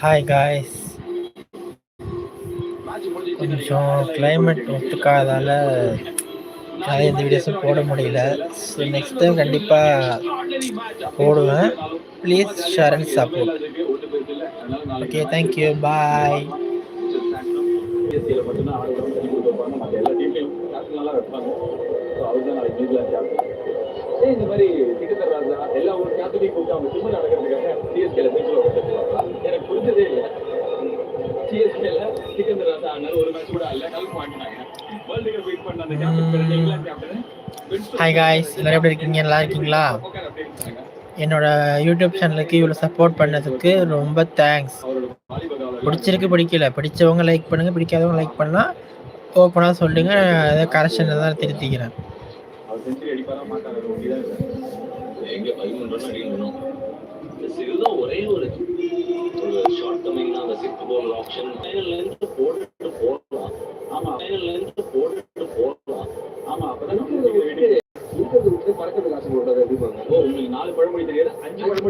Hi guys, கொஞ்சம் climate ஒத்துக்காதால நிறைய இந்த வீடியோஸும் போட முடியல. ஸோ நெக்ஸ்ட் டைம் கண்டிப்பாக போடுவேன். Please share and support. Okay, thank you, bye. இந்த மாதிரி சிக்கந்தர் ராஜா எல்லா ஒரு கேத்தலிக் கூப்பிட்டு அவங்க சும்மா நடக்கிறதுக்காக சிஎஸ்கேல எனக்கு புரிஞ்சதே இல்லை. சிஎஸ்கேல சிக்கந்தர் ராஜா ஆனாலும் ஒரு மேட்ச் கூட இல்ல, கலப்பு வாங்கினாங்க. வேர்ல்ட் கப் வெயிட் பண்ண அந்த captain England captain. Hi guys, எல்லாரும் எப்படி இருக்கீங்க? நல்லா இருக்கீங்களா? என்னோட யூடியூப் சேனலுக்கு இவ்வளோ சப்போர்ட் பண்ணதுக்கு ரொம்ப தேங்க்ஸ். பிடிச்சிருக்கு பிடிக்கல, பிடிச்சவங்க லைக் பண்ணுங்க, பிடிக்காதவங்க லைக் பண்ணலாம். ஓப்பனாக சொல்லுங்க, ஏதாவது கரெக்ஷன் தான் திருத்திக்கிறேன். ஒரே ஒரு ஷார்ட் கமிங் அந்த சிக்ஸ் பால் ஆப்ஷன் போட்டு போடலாம். ஆமா, போட்டு போடலாம். ஆமா, அப்பதான் பறக்கிறது காசு போடுறது. உங்களுக்கு 4 பழமொழி தெரியாது, 5 பழமொழி